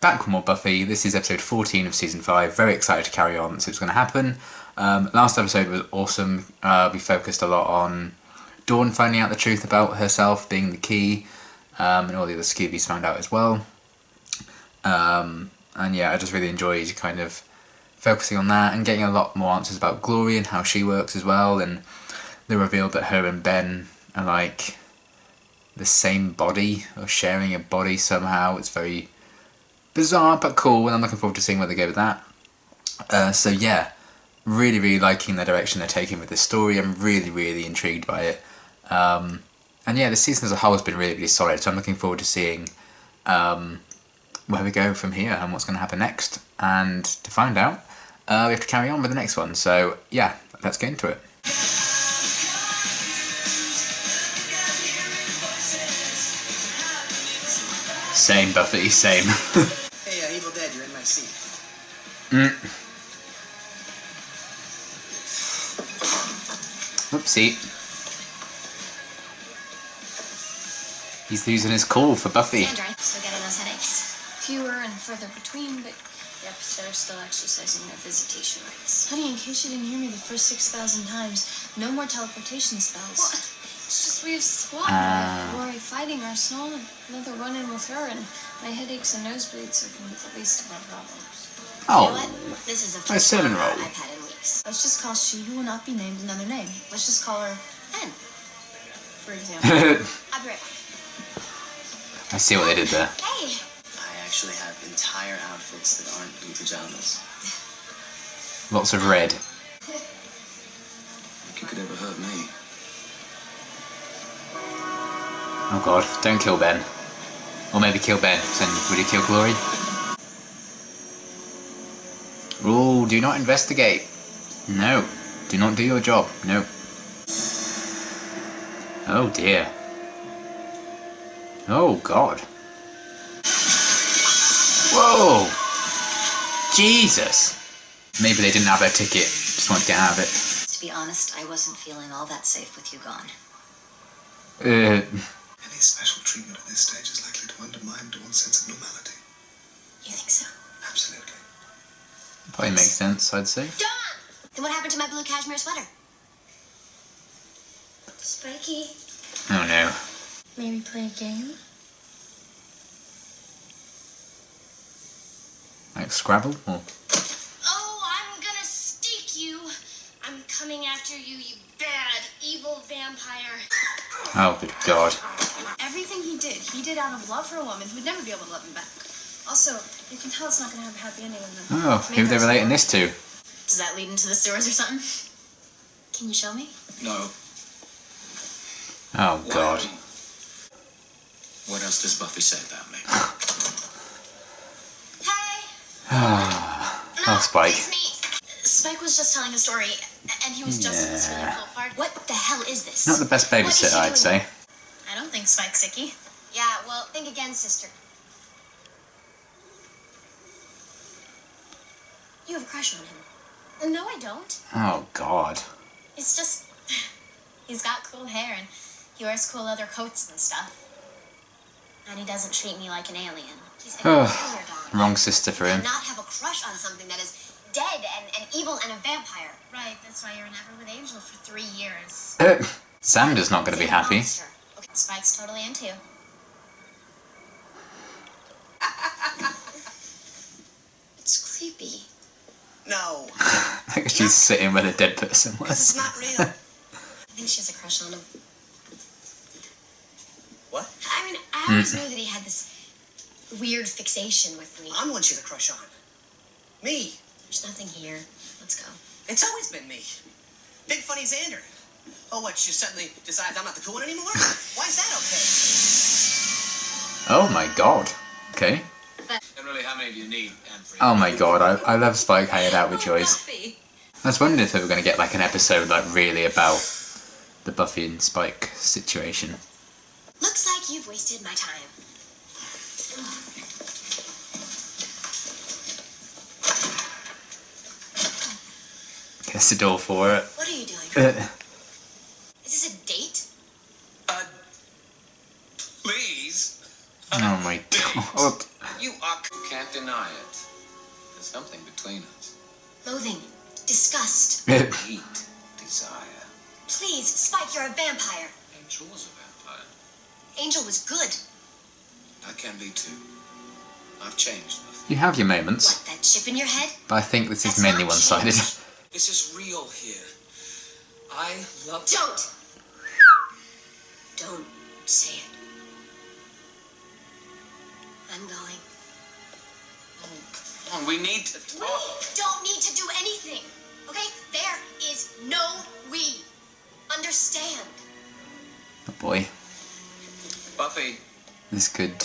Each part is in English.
Back with more Buffy. This is episode 14 of season 5. Very excited to carry on, so it's going to happen. Last episode was awesome. We focused a lot on Dawn finding out the truth about herself being the key, and all the other Scoobies found out as well. And yeah, I just really enjoyed kind of focusing on that and getting a lot more answers about Glory and how she works as well. And they revealed that her and Ben are like the same body, or sharing a body somehow. It's very bizarre but cool, and I'm looking forward to seeing where they go with that. So yeah, really liking the direction they're taking with this story. I'm really intrigued by it. And yeah, the season as a whole has been really solid, so I'm looking forward to seeing where we go from here and what's going to happen next. And to find out, we have to carry on with the next one. So yeah, let's get into it. Same, Buffy, same. Hey, Evil Dead, you're in my seat. Whoopsie. He's losing his cool for Buffy. Sandra, still getting those headaches? Fewer and further between, but yep, they're still exercising their visitation rights. Honey, in case you didn't hear me the first 6,000 times, no more teleportation spells. What? It's just we have squad Rory fighting our snow, another run-in with her, and my headaches and nosebleeds are going to be the least of our problems. Oh, you know what? This is the my first cinnamon one roll. I've had in weeks. Let's just call she who will not be named another name. Let's just call her Ben, for example. I'll be right back. I see what they did there. Hey! I actually have entire outfits that aren't blue pajamas. Lots of red. If you could ever hurt me. Oh god, don't kill Ben. Or maybe kill Ben, then would you kill Glory? Rule, do not investigate. No. Do not do your job. No. Oh dear. Oh god. Whoa! Jesus! Maybe they didn't have their ticket, just wanted to get out of it. To be honest, I wasn't feeling all that safe with you gone. Any special treatment at this stage is likely to undermine Dawn's sense of normality. You think so? Absolutely. Probably makes sense, I'd say. Dawn! Then what happened to my blue cashmere sweater? Spiky, Oh no. maybe play a game? Like Scrabble? Or... Oh, I'm gonna stick you. I'm coming after you, you bad, evil vampire. Oh good god. Everything he did out of love for a woman who'd never be able to love him back. Also, you can tell it's not going to have a happy ending in the Oh, who are they relating this to? Does that lead into the sewers or something? Can you show me? No. Oh god. What else does Buffy say about me? Hey! Oh, Spike. It's me. Spike was just telling a story, and he was just in this really cool part. What the hell is this? Not the best What is he babysitter, I'd doing? say. I don't think Spike's sicky. Yeah, well, think again, sister. You have a crush on him. No, I don't. Oh god. It's just... he's got cool hair, and he wears cool leather coats and stuff. And he doesn't treat me like an alien. He's an Oh, angel, Dawn. wrong sister for him. And not have a crush on something that is dead and evil and a vampire. Right, that's why you're never with Angel for 3 years. Xander's not going to be happy. Monster. Okay, Spike's totally into you. It's creepy. No. She's sitting where the dead person It's was. not real. I think she has a crush on him. What? I mean, I always knew that he had this weird fixation with me. I'm the one she's a crush on. Me. There's nothing here. Let's go. It's always been me. Big funny Xander. Oh, what, she suddenly decides I'm not the cool one anymore? Why is that okay? Oh my god. Okay. And really, how many do you need, Amphrey? Oh my god, I love Spike hanging out with Joyce. Buffy. I was wondering if they were going to get like an episode like really about the Buffy and Spike situation. Looks like you've wasted my time. Guess the door for it. What are you doing? Is this a date? Please? Oh my god. You are... Can't can't deny it. There's something between us. Loathing. Disgust. Heat. Desire. Please, Spike, you're a vampire. Angel was a vampire. Angel was good. I can be too. I've changed. You have your moments, What, that chip in your head? but I think this is That's mainly not one-sided. change. This is real here. I love... Don't! Don't say it. I'm going. Come on, we need to We talk. don't need to do anything, okay? There is no we. Understand? Oh boy, Buffy, this could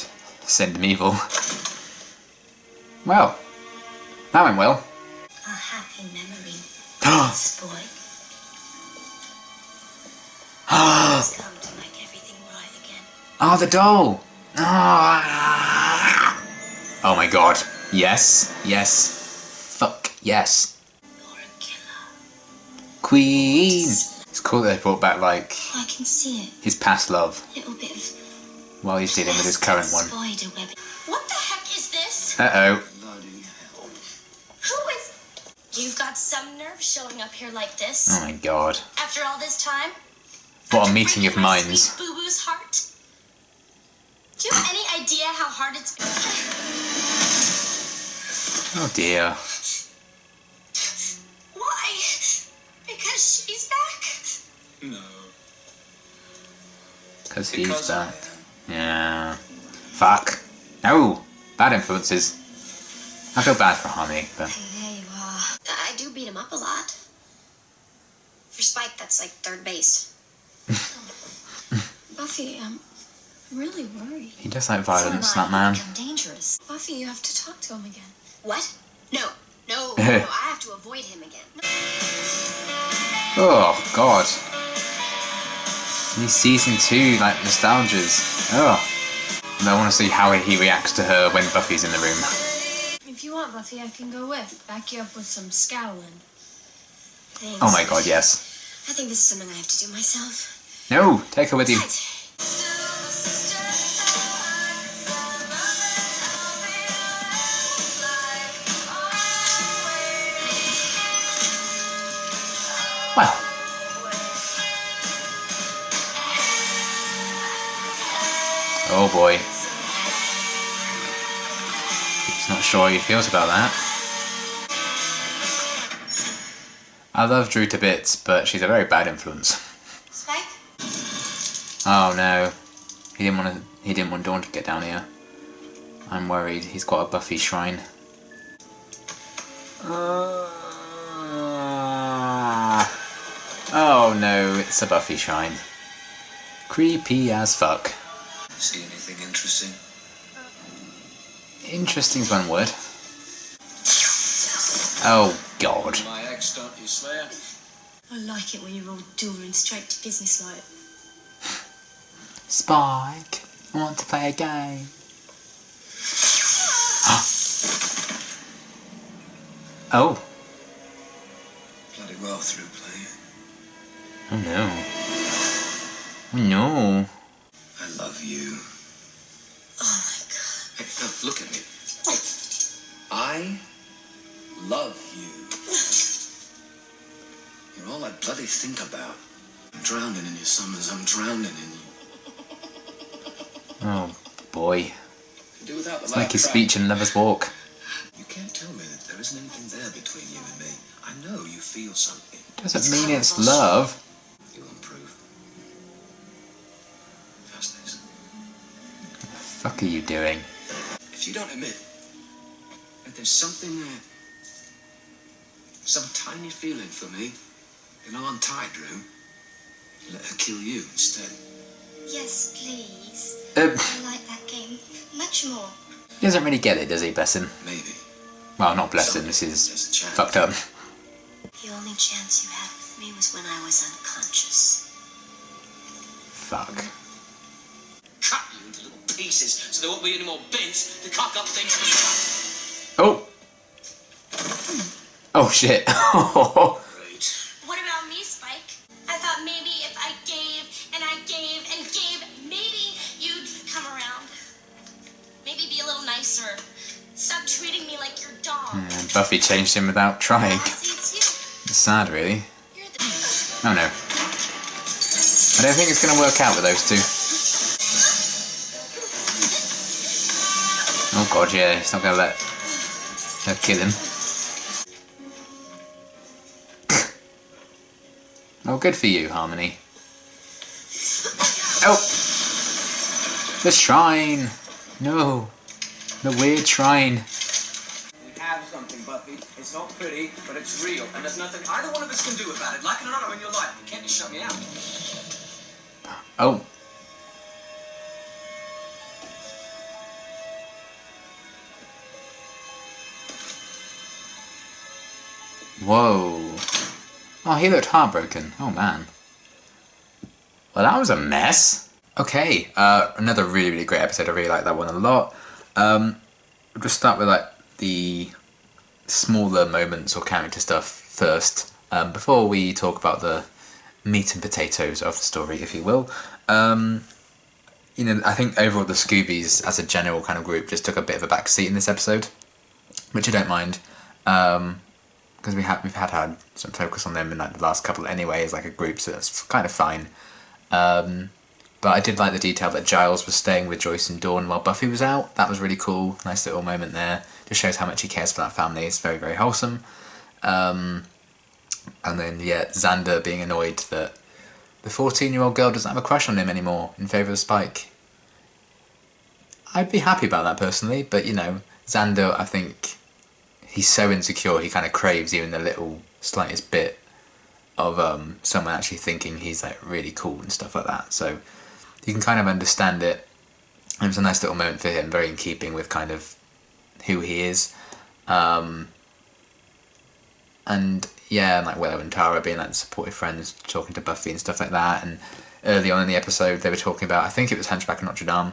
send him evil. Well, that went well. A happy memory, this boy. He's come to make everything right again. Oh, the doll! Oh my god. Yes. Yes. Fuck. Yes. You're a killer. Queen! It's cool that they brought back, like, I can see it. his past love A little bit of while he's dealing with his current one. spider web. What the heck is this? Uh-oh. bloody hell. Who is... You've got some nerve showing up here like this. Oh my god. After all this time? What a After meeting breaking of my minds. sweet boo-boo's heart? Do you have any idea how hard it's been? Oh dear. Why? Because she's back? No. Because he's Because I back. Yeah. Fuck. No! Bad influences. I feel bad for Honey, but... There you are. I do beat him up a lot. For Spike, that's like third base. Buffy, I'm really worried. He does like violence, that man. Become dangerous. Buffy, you have to talk to him again. What? No. No, I have to avoid him again. Oh, God. These season 2, like, nostalgias. Oh. And I want to see how he reacts to her when Buffy's in the room. If you want, Buffy, I can go with. Back you up with some scowling. Thanks. Oh my god, yes. I think this is something I have to do myself. No, take her with you. Besides, Well. Oh boy. He's not sure how he feels about that. I love Drew to bits, but she's a very bad influence. Spike? Oh no. He didn't want Dawn to get down here. I'm worried. He's got a Buffy shrine. Oh no, it's a Buffy shrine. Creepy as fuck. See anything interesting? Interesting's one word. Oh god. My ex, don't you, Slayer? I like it when you're all dour and straight to business like. Spike, I want to play a game. Oh. Bloody well through playing. Oh no. Oh no. I love you. Oh my god. Hey, look at me. I love you. You're all I bloody think about. I'm drowning in your summers. I'm drowning in you. Oh boy. Could do without the It's like his laugh speech in Lover's Walk. You can't tell me that there isn't anything there between you and me. I know you feel something. Doesn't mean it's love. You'll improve. Trust this. What the fuck are you doing? If you don't admit that there's something there, some tiny feeling for me, then I'll untie Drew. Let her kill you instead. Yes, please. I I like that game much more. He doesn't really get it, does he, bless him? Maybe. Well, not bless him, this is fucked up. The only chance you had with me was when I was unconscious. Fuck. Cut you into little pieces so there won't be any more bits to cock up things for Oh! Oh shit. Great. What about me, Spike? I thought maybe if I gave and I gave and gave, maybe you'd come around. Maybe be a little nicer. Stop treating Buffy changed him without trying. It's sad, really. Oh no. I don't think it's going to work out with those two. Oh god, yeah, he's not going to let her kill him. Oh, good for you, Harmony. Oh! The shrine! No! The weird shrine. We have something, Buffy. It's not pretty, but it's real, and there's nothing either one of us can do about it. Like it or not, I'm in your life. You can't just shut me out. Oh. Whoa. Oh, he looked heartbroken. Oh, man. Well, that was a mess. Okay, another really, really great episode. I really like that one a lot. We'll just start with, like, the smaller moments or character stuff first, before we talk about the meat and potatoes of the story, if you will. You know, I think overall the Scoobies, as a general kind of group, just took a bit of a back seat in this episode, which I don't mind. Because we've had some focus on them in like the last couple anyway as like a group, so that's kind of fine. But I did like the detail that Giles was staying with Joyce and Dawn while Buffy was out. That was really cool. Nice little moment there. Just shows how much he cares for that family. It's very, very wholesome. And then, yeah, Xander being annoyed that the 14-year-old girl doesn't have a crush on him anymore in favour of Spike. I'd be happy about that personally, but you know, Xander, I think he's so insecure he kind of craves even the little slightest bit of someone actually thinking he's like really cool and stuff like that. So you can kind of understand it. It was a nice little moment for him, very in keeping with kind of who he is. And yeah, and like Willow and Tara being like the supportive friends, talking to Buffy and stuff like that. And early on in the episode they were talking about, I think it was Hunchback of Notre Dame.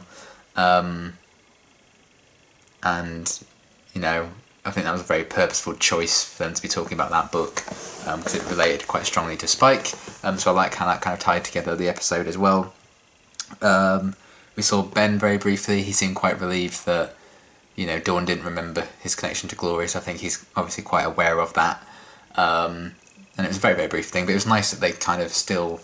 And, you know, I think that was a very purposeful choice for them to be talking about that book, because it related quite strongly to Spike. So I like how that kind of tied together the episode as well. We saw Ben very briefly. He seemed quite relieved that, you know, Dawn didn't remember his connection to Glory, so I think he's obviously quite aware of that. And it was a very, very brief thing, but it was nice that they kind of still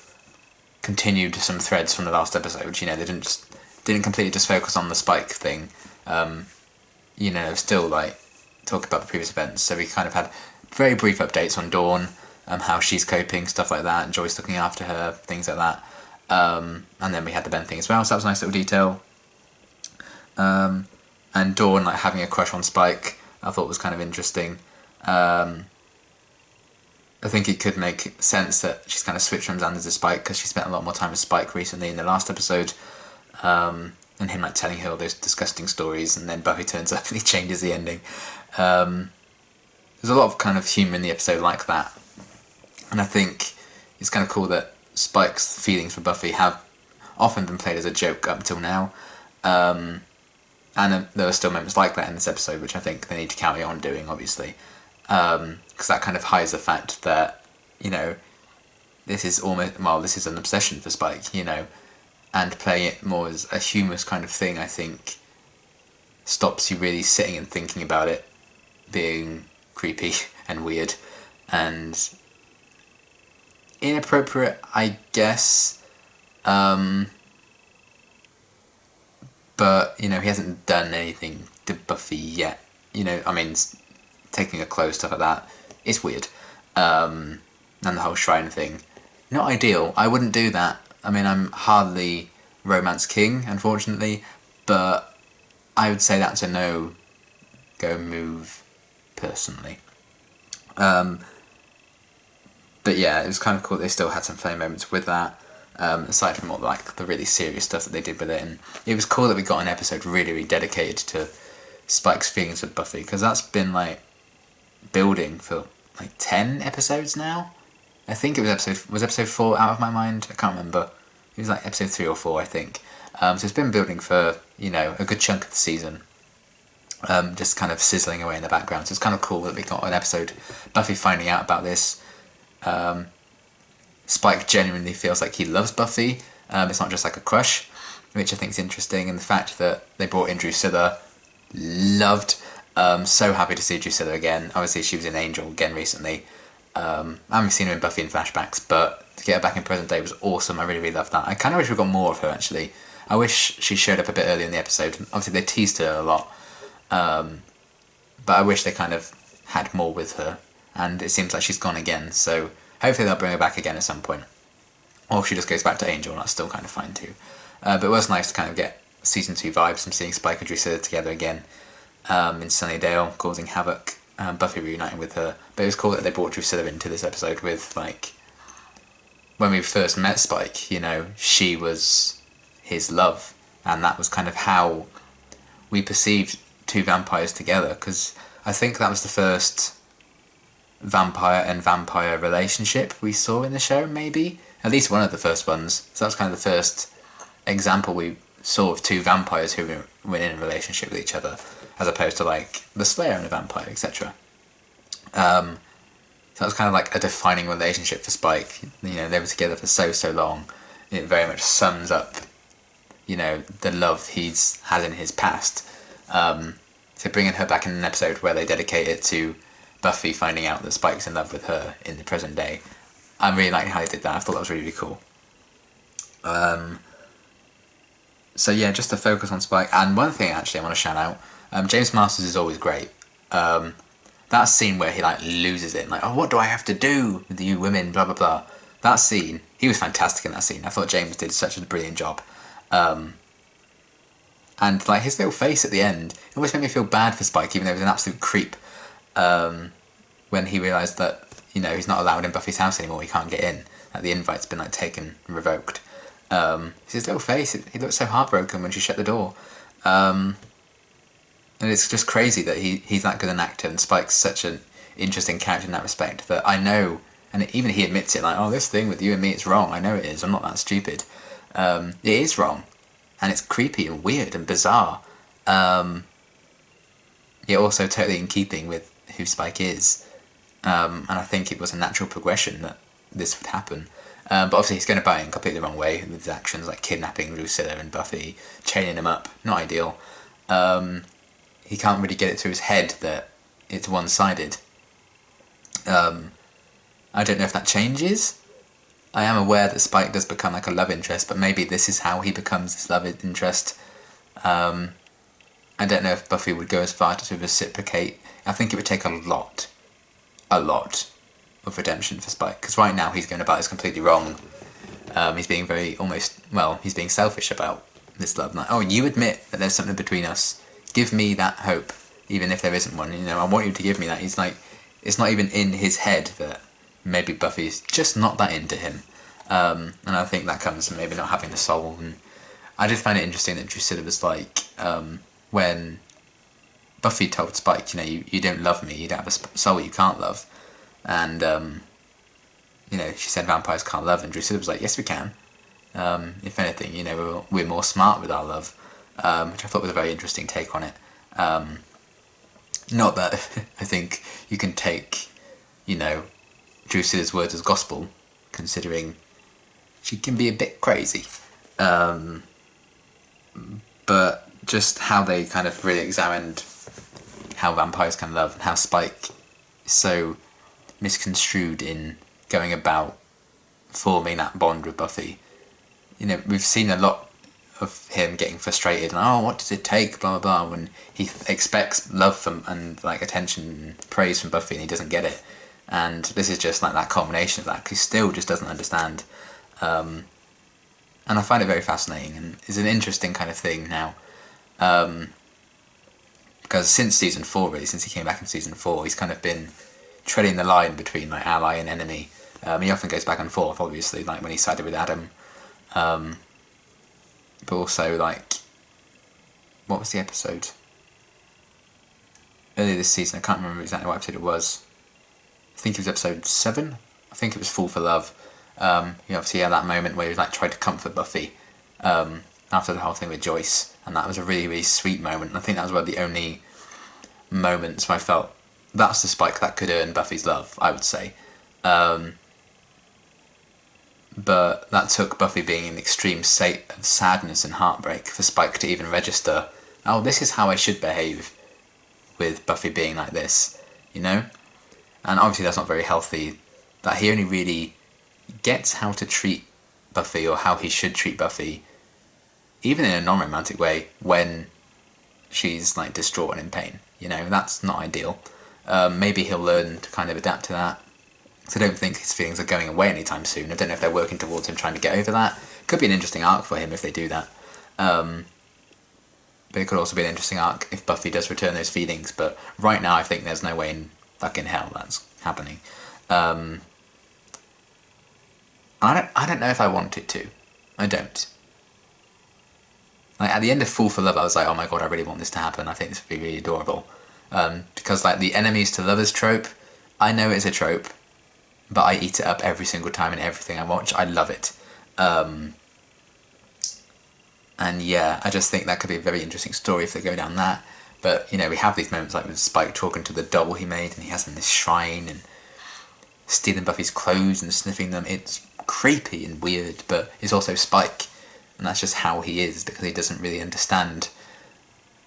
continued some threads from the last episode. You know, they didn't completely just focus on the Spike thing. You know, still like talk about the previous events. So we kind of had very brief updates on Dawn, how she's coping, stuff like that, and Joyce looking after her, things like that. And then we had the Ben thing as well, so that was a nice little detail. And Dawn like having a crush on Spike, I thought was kind of interesting. I think it could make sense that she's kind of switched from Xander to Spike because she spent a lot more time with Spike recently in the last episode. And him like telling her all those disgusting stories, and then Buffy turns up and he changes the ending. There's a lot of kind of humour in the episode like that, and I think it's kind of cool that Spike's feelings for Buffy have often been played as a joke up until now, and there are still moments like that in this episode, which I think they need to carry on doing, obviously, because that kind of hides the fact that, you know, this is an obsession for Spike, you know. And playing it more as a humorous kind of thing, I think, stops you really sitting and thinking about it being creepy and weird and inappropriate, I guess. But, you know, he hasn't done anything to Buffy yet. You know, I mean, taking her clothes, stuff like that, it's weird. And the whole shrine thing, not ideal. I wouldn't do that. I mean, I'm hardly romance king, unfortunately, but I would say that's a no-go move, personally. But yeah, it was kind of cool. They still had some funny moments with that, aside from all like the really serious stuff that they did with it. And it was cool that we got an episode really, really dedicated to Spike's feelings for Buffy, because that's been like building for like 10 episodes now. I think it was episode 4 out of my mind? I can't remember. It was like episode 3 or 4, I think. So it's been building for, you know, a good chunk of the season. Just kind of sizzling away in the background. So it's kind of cool that we got an episode, Buffy finding out about this. Spike genuinely feels like he loves Buffy. It's not just like a crush, which I think is interesting. And the fact that they brought in Drusilla, loved. So happy to see Drusilla again. Obviously, she was in Angel again recently. I haven't seen her in Buffy in flashbacks, but to get her back in present day was awesome. I really, really loved that. I kind of wish we got more of her, actually. I wish she showed up a bit earlier in the episode. Obviously, they teased her a lot, but I wish they kind of had more with her. And it seems like she's gone again, so hopefully they'll bring her back again at some point. Or if she just goes back to Angel, that's still kind of fine too. But it was nice to kind of get Season 2 vibes from seeing Spike and Drusilla together again in Sunnydale, causing havoc. Buffy reuniting with her. But it was cool that they brought Drusilla into this episode with, like, when we first met Spike, you know, she was his love. And that was kind of how we perceived two vampires together, because I think that was the first vampire and vampire relationship we saw in the show, maybe. At least one of the first ones. So that was kind of the first example we saw of two vampires who were in a relationship with each other, as opposed to, like, the Slayer and a vampire, etc. So that was kind of like a defining relationship for Spike. You know, they were together for so long. It very much sums up, you know, the love he's had in his past. So bringing her back in an episode where they dedicate it to Buffy finding out that Spike's in love with her in the present day, I really liked how they did that. I thought that was really, really cool. So yeah, just to focus on Spike. And one thing actually I want to shout out, James Masters is always great. That scene where he, like, loses it, like, oh, what do I have to do with you women, blah blah blah. That scene, he was fantastic in that scene. I thought James did such a brilliant job. And, like, his little face at the end, it always made me feel bad for Spike, even though he was an absolute creep. When he realised that, you know, he's not allowed in Buffy's house anymore, he can't get in. Like, the invite's been, like, taken, revoked. His little face, he looked so heartbroken when she shut the door. And it's just crazy that he's that good an actor, and Spike's such an interesting character in that respect, that I know, and even he admits it, like, oh, this thing with you and me, it's wrong. I know it is. I'm not that stupid. It is wrong. And it's creepy and weird and bizarre. Yet also totally in keeping with who Spike is. And I think it was a natural progression that this would happen. But obviously he's going about it in completely the wrong way with his actions, like kidnapping Drusilla and Buffy, chaining him up. Not ideal. He can't really get it through his head that it's one-sided. I don't know if that changes. I am aware that Spike does become like a love interest, but maybe this is how he becomes this love interest. I don't know if Buffy would go as far to reciprocate. I think it would take a lot of redemption for Spike, because right now he's going about this completely wrong. He's being he's being selfish about this love. Like, oh, you admit that there's something between us. Give me that hope, even if there isn't one. You know, I want you to give me that. He's like, it's not even in his head that maybe Buffy's just not that into him. And I think that comes from maybe not having the soul. And I did find it interesting that Drusilla was like, when Buffy told Spike, you know, you don't love me, you don't have a soul you can't love. And, you know, she said vampires can't love, and Drusilla was like, yes we can. If anything, you know, we're more smart with our love. Which I thought was a very interesting take on it. Not that I think you can take, you know, Drusilla's words as gospel, considering she can be a bit crazy. But just how they kind of really examined how vampires can love, and how Spike is so misconstrued in going about forming that bond with Buffy. You know, we've seen a lot of him getting frustrated and, oh, what does it take, blah blah blah, when he expects love from and like attention and praise from Buffy and he doesn't get it. And this is just like that culmination of that, because he still just doesn't understand. And I find it very fascinating, and it's an interesting kind of thing now, because since season 4, really, since he came back in season 4, he's kind of been treading the line between like ally and enemy. He often goes back and forth, obviously, like when he sided with Adam. But also, like, what was the episode? Earlier this season, I can't remember exactly what episode it was. I think it was episode 7. I think it was Fall for Love. You obviously had that moment where he like tried to comfort Buffy after the whole thing with Joyce, and that was a really, really sweet moment. And I think that was one of the only moments where I felt that's the Spike that could earn Buffy's love, I would say. But that took Buffy being in an extreme state of sadness and heartbreak for Spike to even register, oh, this is how I should behave with Buffy being like this, you know? And obviously that's not very healthy, that he only really gets how to treat Buffy, or how he should treat Buffy, even in a non-romantic way, when she's like distraught and in pain, you know? That's not ideal. Maybe he'll learn to kind of adapt to that. So I don't think his feelings are going away anytime soon. I don't know if they're working towards him trying to get over that. Could be an interesting arc for him if they do that. But it could also be an interesting arc if Buffy does return those feelings. But right now I think there's no way in fucking hell that's happening. I don't know if I want it to. I don't. Like, at the end of Fall for Love, I was like, oh my god, I really want this to happen. I think this would be really adorable. Because, like, the enemies to lovers trope, I know it's a trope, but I eat it up every single time in everything I watch. I love it. And yeah, I just think that could be a very interesting story if they go down that. But, you know, we have these moments like with Spike talking to the doll he made, and he has in this shrine, and stealing Buffy's clothes and sniffing them. It's creepy and weird, but it's also Spike. And that's just how he is, because he doesn't really understand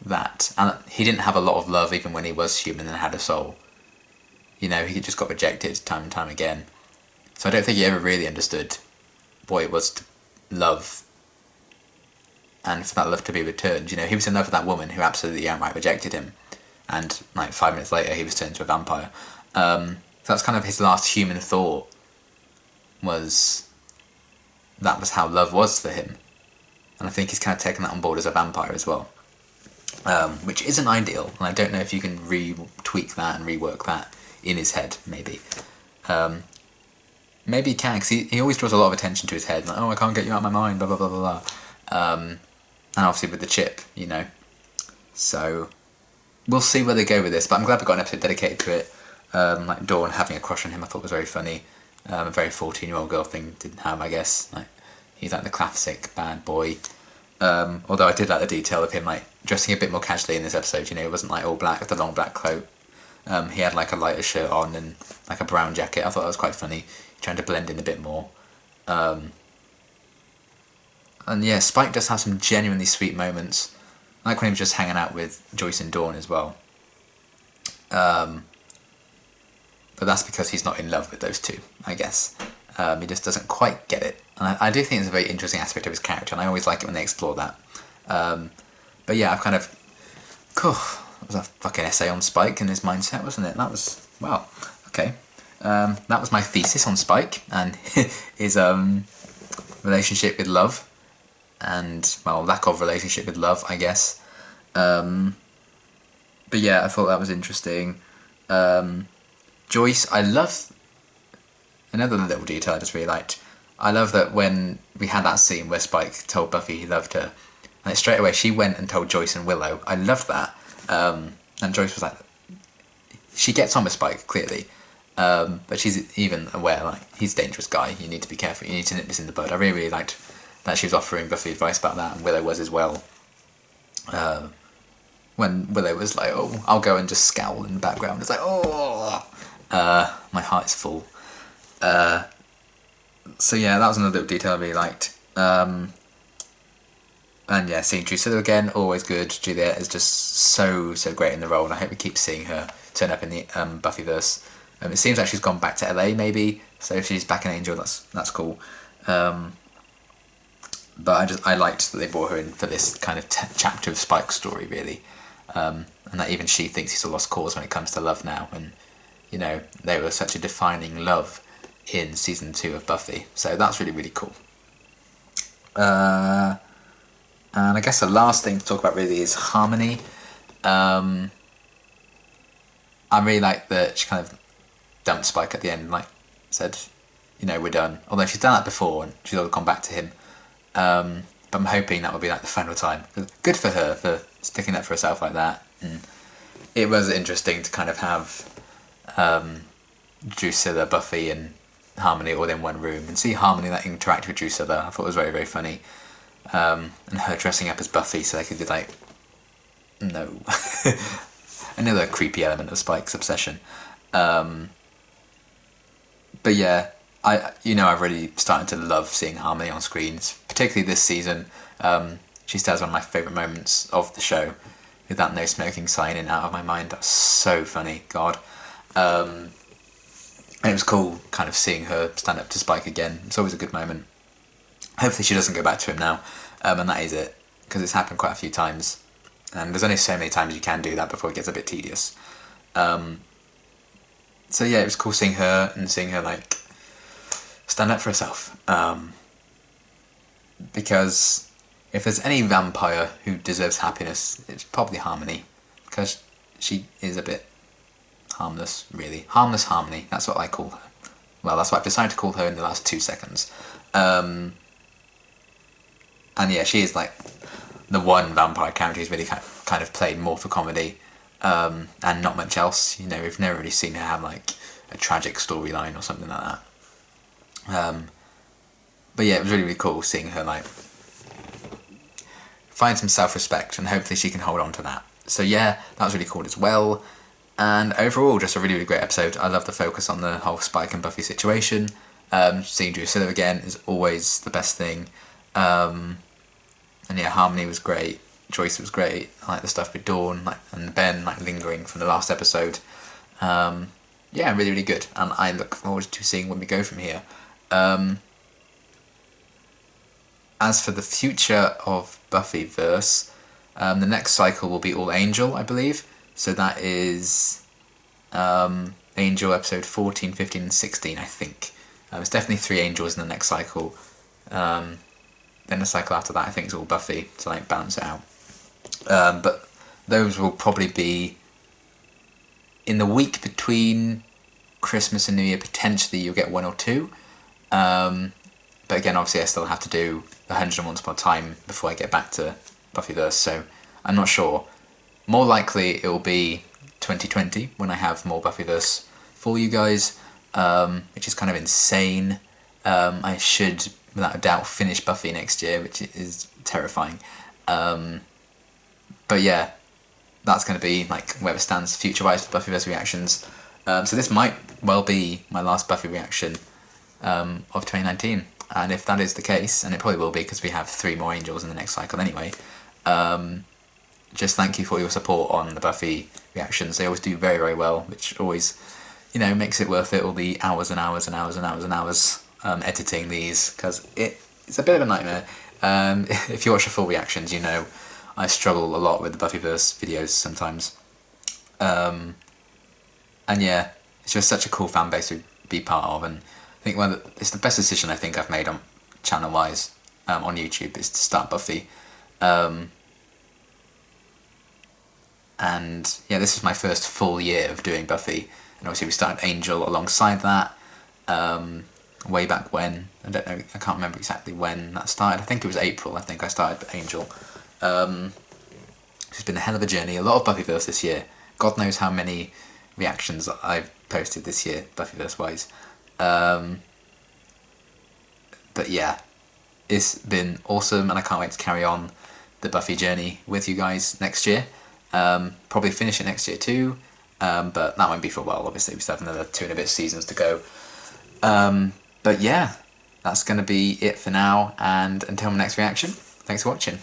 that. And he didn't have a lot of love even when he was human and had a soul. You know, he just got rejected time and time again. So I don't think he ever really understood what it was to love, and for that love to be returned. You know, he was in love with that woman who absolutely outright rejected him, and like 5 minutes later he was turned into a vampire. So that's kind of his last human thought, was that was how love was for him. And I think he's kind of taken that on board as a vampire as well, which isn't ideal, and I don't know if you can re-tweak that and rework that in his head, maybe. Maybe he can, because he always draws a lot of attention to his head, like, oh, I can't get you out of my mind, blah, blah, blah, blah, blah. And obviously with the chip, you know. So, we'll see where they go with this, but I'm glad we got an episode dedicated to it. Like, Dawn having a crush on him I thought was very funny. A very 14-year-old girl thing to have, I guess. Like, he's like the classic bad boy. Although I did like the detail of him like dressing a bit more casually in this episode, you know, it wasn't like all black with the long black coat. He had like a lighter shirt on and like a brown jacket. I thought that was quite funny, trying to blend in a bit more. And yeah, Spike does have some genuinely sweet moments, like when he was just hanging out with Joyce and Dawn as well. But that's because he's not in love with those two, I guess. He just doesn't quite get it. And I do think it's a very interesting aspect of his character, and I always like it when they explore that. But yeah, I've kind of... Cool. That was a fucking essay on Spike and his mindset, wasn't it? That was... Wow. Okay. That was my thesis on Spike and his relationship with love. And, well, lack of relationship with love, I guess. But yeah, I thought that was interesting. Joyce, I love... Another little detail I just really liked. I love that when we had that scene where Spike told Buffy he loved her, like straight away she went and told Joyce and Willow. I love that. And Joyce was like... She gets on with Spike, clearly. But she's even aware, like, he's a dangerous guy. You need to be careful. You need to nip this in the bud. I really, really liked that she was offering Buffy advice about that, and Willow was as well. When Willow was like, oh, I'll go and just scowl in the background. It's like, oh, my heart is full. So yeah, that was another little detail I really liked. And yeah, seeing Drusilla again, always good. Juliet is just so great in the role, and I hope we keep seeing her turn up in the Buffyverse. It seems like she's gone back to LA maybe, so if she's back in Angel, that's cool. But I liked that they brought her in for this kind of chapter of Spike's story, really. And that even she thinks he's a lost cause when it comes to love now, and you know, they were such a defining love in season 2 of Buffy, so that's really, really cool. And I guess the last thing to talk about really is Harmony. I really like that she kind of dumped Spike at the end, like said, you know, we're done. Although she's done that before and she's always gone back to him. But I'm hoping that will be like the final time. Good for her for sticking up for herself like that. And it was interesting to kind of have Drusilla, Buffy and Harmony all in one room and see Harmony like interact with Drusilla. I thought it was very, very funny. And her dressing up as Buffy so they could be like, no. Another creepy element of Spike's obsession. But yeah, I've really started to love seeing Harmony on screens, particularly this season. She still has one of my favourite moments of the show, with that no smoking sign in Out of My Mind. That's so funny, God. And it was cool kind of seeing her stand up to Spike again. It's always a good moment. Hopefully she doesn't go back to him now, and that is it, because it's happened quite a few times, and there's only so many times you can do that before it gets a bit tedious. So yeah, it was cool seeing her, and seeing her like stand up for herself, because if there's any vampire who deserves happiness, it's probably Harmony, because she is a bit harmless, really. Harmless Harmony, that's what I call her. Well, that's what I've decided to call her in the last 2 seconds. And yeah, she is like the one vampire character who's really kind of played more for comedy, and not much else. You know, we've never really seen her have like a tragic storyline or something like that. But yeah, it was really, really cool seeing her like find some self-respect, and hopefully she can hold on to that. So yeah, that was really cool as well. And overall, just a really, really great episode. I love the focus on the whole Spike and Buffy situation. Seeing Drusilla again is always the best thing. And yeah, Harmony was great. Joyce was great. I like the stuff with Dawn and Ben lingering from the last episode. Yeah, really, really good. And I look forward to seeing where we go from here. As for the future of Buffyverse, the next cycle will be all Angel, I believe. So that is Angel episode 14, 15 and 16, I think. There's definitely 3 Angels in the next cycle. Then the cycle after that I think is all Buffy, to like balance it out. But those will probably be in the week between Christmas and New Year. Potentially you'll get 1 or 2. But again, obviously I still have to do the 100 Once Upon a Time before I get back to Buffyverse, so I'm not sure. More likely it will be 2020 when I have more Buffyverse for you guys, which is kind of insane. I should, without a doubt, finish Buffy next year, which is terrifying. But yeah, that's going to be like where it stands future-wise for Buffyverse reactions. So this might well be my last Buffy reaction of 2019. And if that is the case, and it probably will be because we have 3 more Angels in the next cycle anyway, just thank you for your support on the Buffy reactions. They always do very, very well, which always, you know, makes it worth it, all the hours and hours and hours and hours and hours editing these, because it's a bit of a nightmare. If you watch the full reactions, you know I struggle a lot with the Buffyverse videos sometimes. And yeah, it's just such a cool fan base to be part of, and I think it's the best decision I think I've made on channel-wise on YouTube is to start Buffy. And yeah, this is my first full year of doing Buffy, and obviously we started Angel alongside that way back when. I don't know, I can't remember exactly when that started. I think it was April. I think I started Angel. It's been a hell of a journey. A lot of Buffyverse this year. God knows how many reactions I've posted this year, Buffyverse wise. But yeah, it's been awesome, and I can't wait to carry on the Buffy journey with you guys next year. Probably finish it next year too, but that won't be for a while. Obviously, we still have another 2 and a bit seasons to go. But yeah, that's going to be it for now, and until my next reaction, thanks for watching.